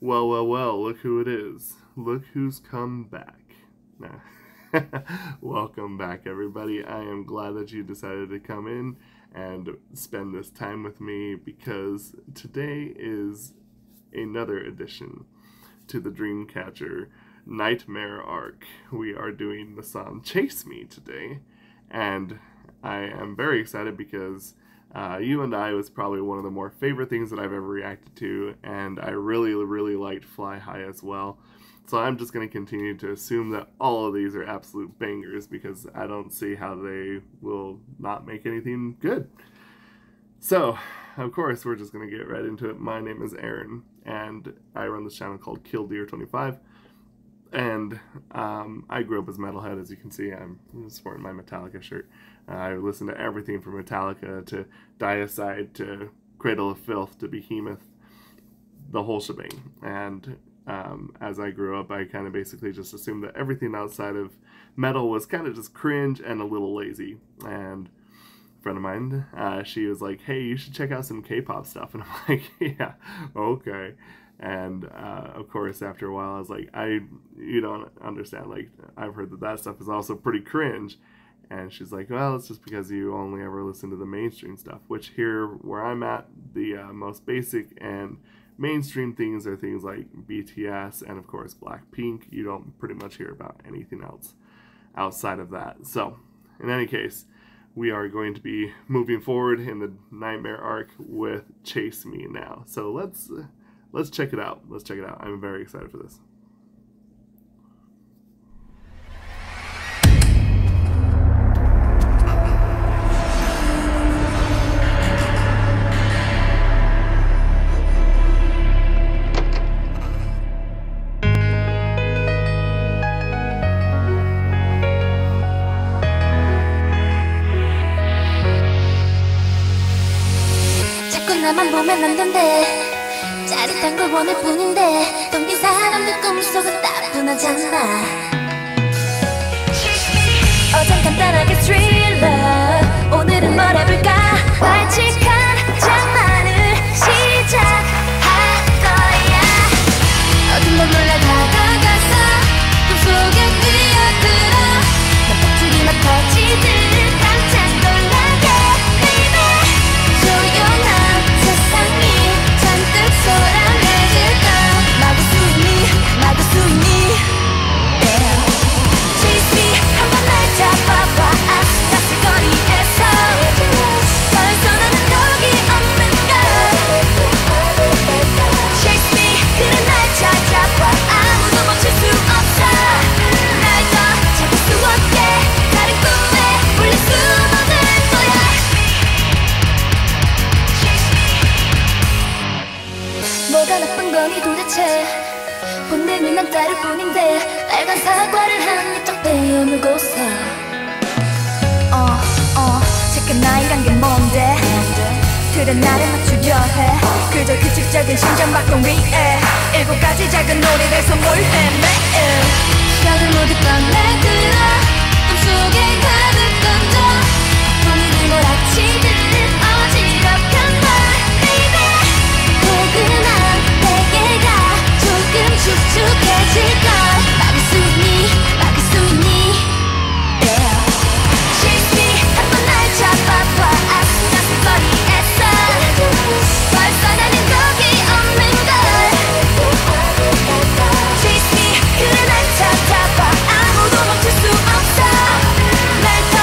Well, well, well, look who it is. Look who's come back. Nah. Welcome back, everybody. I am glad that you decided to come in and spend this time with me because today is another addition to the Dreamcatcher Nightmare arc. We are doing the song Chase Me today, and I am very excited because You and I was probably one of the more favorite things that I've ever reacted to, and I really liked Fly High as well. So I'm just going to continue to assume that all of these are absolute bangers because I don't see how they will not make anything good. So, of course, we're just going to get right into it. My name is Aaron, and I run this channel called KillDeer25. And I grew up as Metalhead, as you can see. I'm sporting my Metallica shirt. I listened to everything from Metallica to Deicide to Cradle of Filth to Behemoth, the whole shebang. And as I grew up, I kind of basically just assumed that everything outside of metal was kind of just cringe and a little lazy. And a friend of mine, she was like, hey, you should check out some K-pop stuff. And I'm like, yeah, okay. And of course, after a while, I was like, you don't understand. Like, I've heard that stuff is also pretty cringe. And she's like, well, it's just because you only ever listen to the mainstream stuff. Which here, where I'm at, the most basic and mainstream things are things like BTS and, of course, Blackpink. You don't pretty much hear about anything else outside of that. So, in any case, we are going to be moving forward in the Nightmare arc with Chase Me now. So let's check it out. Let's check it out. I'm very excited for this. 나만 보면 안 된대 짜릿한 걸 원할 뿐인데 덤빈 사람들 꿈속은 따분하잖아 어젠 간단하게 스릴러 오늘은 뭘 해볼까 발칙한 장난을 시작할 거야 어둠 못 몰라 다가가서 꿈속에 뛰어들어 난 폭죽이 막 터지듯 깜짝 놀라게 baby 조용한 세상이 잔뜩 소란해질까 막을 수 있니 Chase me 한번 날 잡아봐 가스거리에서 벌써 나는 여기 없는걸 Chase me 그래 날 찾아봐 아무도 멈출 수 없어 날 더 잡을 수 없게 다른 꿈에 울릴 수 없는 거야 뭐가 나쁜 거니 도대체 본능은 난 따를 뿐인데 빨간 사과를 한 입 딱 베어물고서 잠깐 나이란 게 뭔데 그래 나를 맞추려 해 그저 규칙적인 심장박동 위에 7가지 작은 놀이를 선물해 매일 벽을 모두 꺼내들어 꿈속에 가득 던져 동이를 몰아치듯 어지럽한 말 baby 포근한 베개가 조금 축축해질걸 막을 수 있니 Chase me 한번 날 잡아봐 가스거리에서 벌써 나는 여기 없는걸 Chase me 그래 날 찾아봐 아무도 멈출 수 없어 날 더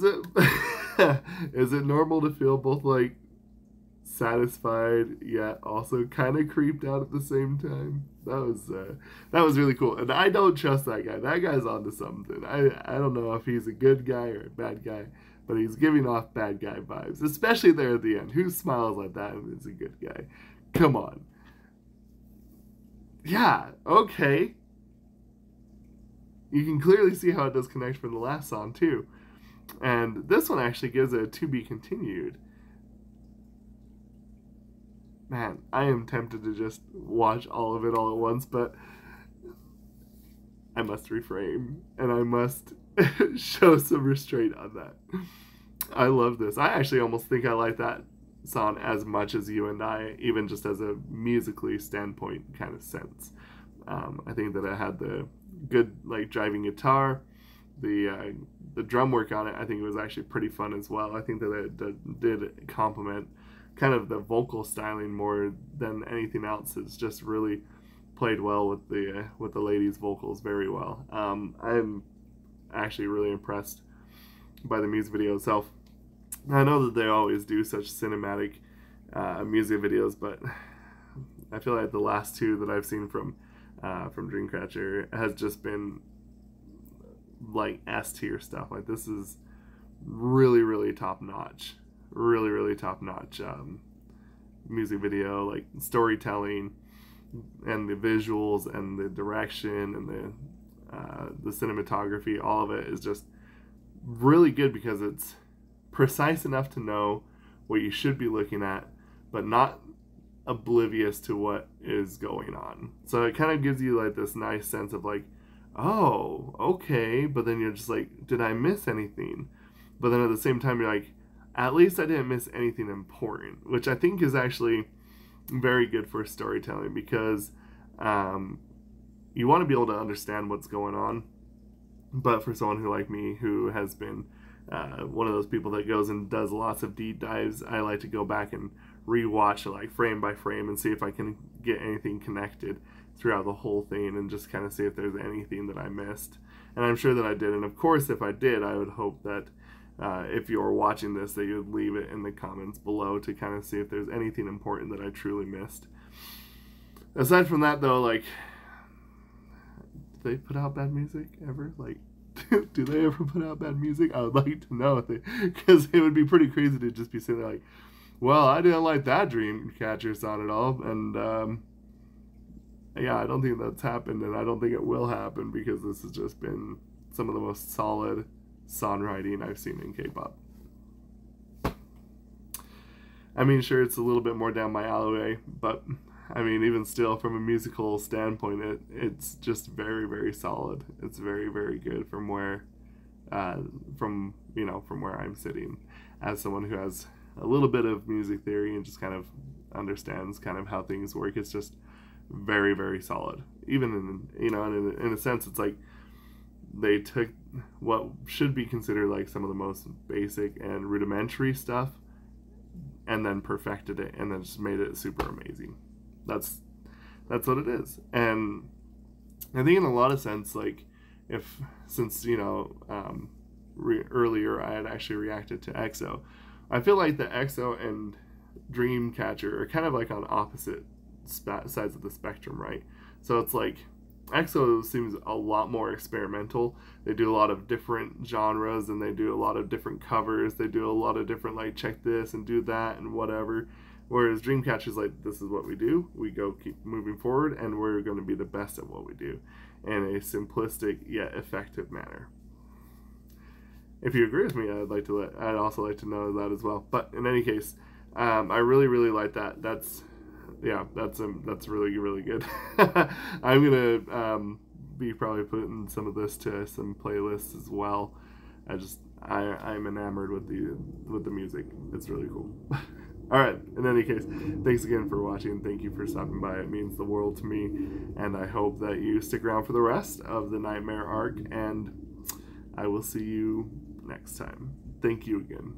is it is it normal to feel both like satisfied yet also kind of creeped out at the same time? That was really cool, and I don't trust that guy. That guy's onto something. I don't know if he's a good guy or a bad guy, but he's giving off bad guy vibes, especially there at the end. Who smiles like that and is a good guy? Come on. Yeah, okay. You can clearly see how it does connect from the last song too. And this one actually gives a to be continued. Man, I am tempted to just watch all of it all at once, but I must refrain and I must show some restraint on that. I love this. I actually almost think I like that song as much as You and I, even just as a musically standpoint kind of sense. I think that it had the good like driving guitar, the drum work on it. I think it was actually pretty fun as well. I think that it did complement kind of the vocal styling more than anything else. It's just really played well with the ladies' vocals very well. I'm actually really impressed by the music video itself. I know that they always do such cinematic music videos, but I feel like the last two that I've seen from Dreamcatcher has just been like S tier stuff. Like this is really top notch, really top notch music video, like storytelling and the visuals and the direction and the cinematography. All of it is just really good because it's precise enough to know what you should be looking at, but not oblivious to what is going on. So it kind of gives you like this nice sense of like, oh, okay, but then you're just like, did I miss anything? But then at the same time you're like, at least I didn't miss anything important, which I think is actually very good for storytelling, because you want to be able to understand what's going on. But for someone who like me, who has been one of those people that goes and does lots of deep dives, I like to go back and rewatch it like frame by frame and see if I can get anything connected throughout the whole thing and just kind of see if there's anything that I missed. And I'm sure that I did. And of course, if I did, I would hope that if you're watching this, that you'd leave it in the comments below to kind of see if there's anything important that I truly missed. Aside from that, though, like, do they put out bad music ever? Like, do they ever put out bad music? I would like to know, because it would be pretty crazy to just be sitting there like, well, I didn't like that Dreamcatcher song at all, and yeah, I don't think that's happened, and I don't think it will happen, because this has just been some of the most solid songwriting I've seen in K-pop. I mean, sure, it's a little bit more down my alleyway, but I mean, even still, from a musical standpoint, it's just very solid. It's very good from where, from where I'm sitting, as someone who has a little bit of music theory and just kind of understands kind of how things work. It's just very solid. Even in a sense, it's like they took what should be considered like some of the most basic and rudimentary stuff and then perfected it and then just made it super amazing. That's what it is. And I think in a lot of sense, like, since earlier I had actually reacted to EXO, I feel like the EXO and Dreamcatcher are kind of like on opposite sides of the spectrum, right? So it's like EXO seems a lot more experimental. They do a lot of different genres and they do a lot of different covers. They do a lot of different, like, check this and do that and whatever. Whereas Dreamcatcher's like, this is what we do. We keep moving forward, and we're going to be the best at what we do in a simplistic yet effective manner. If you agree with me, I'd also like to know that as well. But in any case, I really like that. That's really good. I'm gonna be probably putting some of this to some playlists as well. I'm enamored with the music. It's really cool. All right. In any case, thanks again for watching. Thank you for stopping by. It means the world to me, and I hope that you stick around for the rest of the Nightmare arc. And I will see you next time. Thank you again.